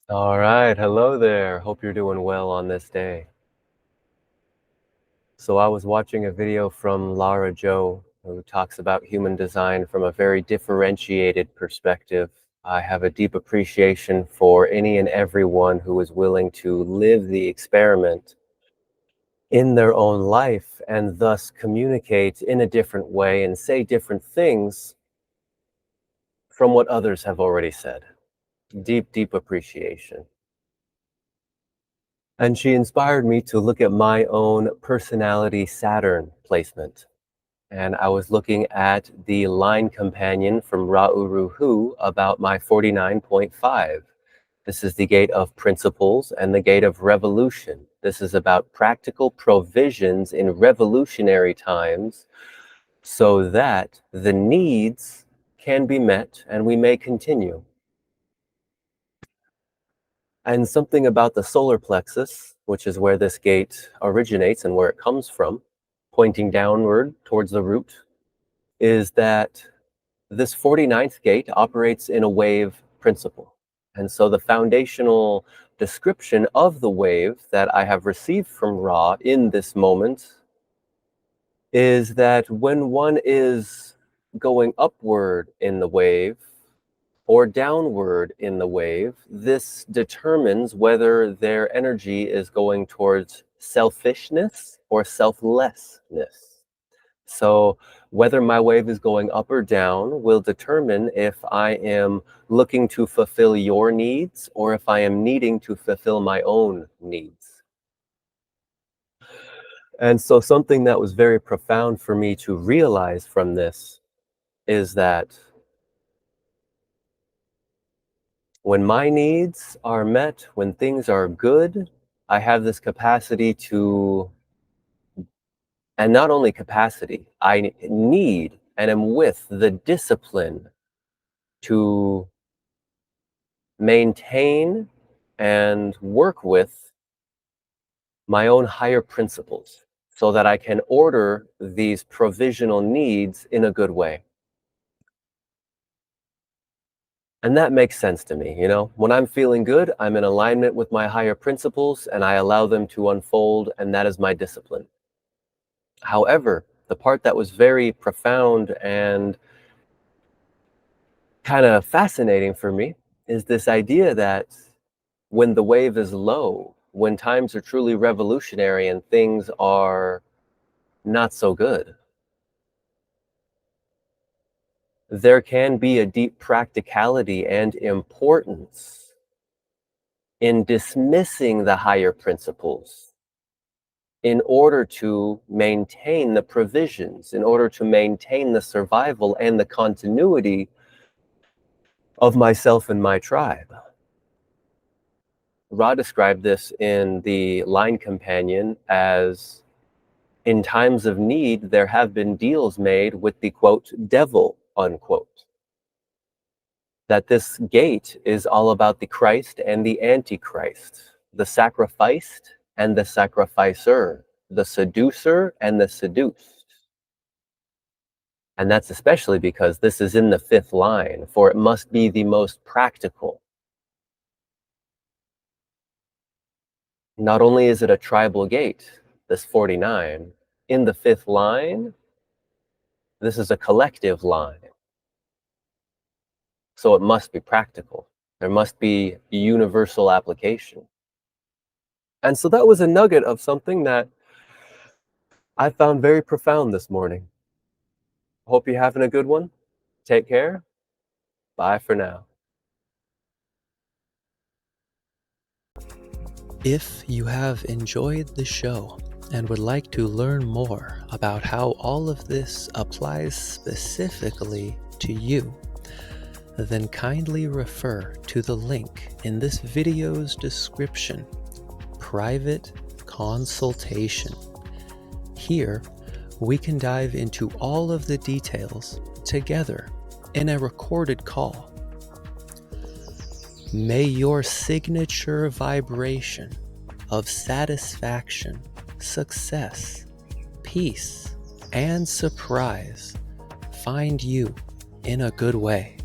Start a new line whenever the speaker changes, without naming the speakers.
All right, hello there. Hope you're doing well on this day. So I was watching a video from Lara Joe who talks about human design from a very differentiated perspective. I have a deep appreciation for any and everyone who is willing to live the experiment in their own life and thus communicate in a different way and say different things from what others have already said. Deep, deep appreciation. And she inspired me to look at my own personality Saturn placement. And I was looking at the line companion from Ra'uruhu about my 49.5. This is the gate of principles and the gate of revolution. This is about practical provisions in revolutionary times so that the needs can be met and we may continue. And something about the solar plexus, which is where this gate originates and where it comes from, pointing downward towards the root, is that this 49th gate operates in a wave principle. And so the foundational description of the wave that I have received from Ra in this moment is that when one is going upward in the wave, or downward in the wave, this determines whether their energy is going towards selfishness or selflessness. So whether my wave is going up or down will determine if I am looking to fulfill your needs or if I am needing to fulfill my own needs. And so something that was very profound for me to realize from this is that when my needs are met, when things are good, I have this capacity to, and not only capacity, I need and am with the discipline to maintain and work with my own higher principles so that I can order these provisional needs in a good way. And that makes sense to me, you know? When I'm feeling good, I'm in alignment with my higher principles and I allow them to unfold, and that is my discipline. However, the part that was very profound and kind of fascinating for me is this idea that when the wave is low, when times are truly revolutionary and things are not so good, there can be a deep practicality and importance in dismissing the higher principles in order to maintain the provisions, in order to maintain the survival and the continuity of myself and my tribe. Ra described this in the line companion as, in times of need, there have been deals made with the quote, devil, unquote. That this gate is all about the Christ and the Antichrist, the sacrificed and the sacrificer, the seducer and the seduced. And that's especially because this is in the fifth line, for it must be the most practical. Not only is it a tribal gate, this 49, in the fifth line, this is a collective line. So it must be practical. There must be universal application. And so that was a nugget of something that I found very profound this morning. Hope you're having a good one. Take care. Bye for now.
If you have enjoyed the show and would like to learn more about how all of this applies specifically to you, then kindly refer to the link in this video's description, Private Consultation. Here, we can dive into all of the details together in a recorded call. May your signature vibration of satisfaction, success, peace, and surprise find you in a good way.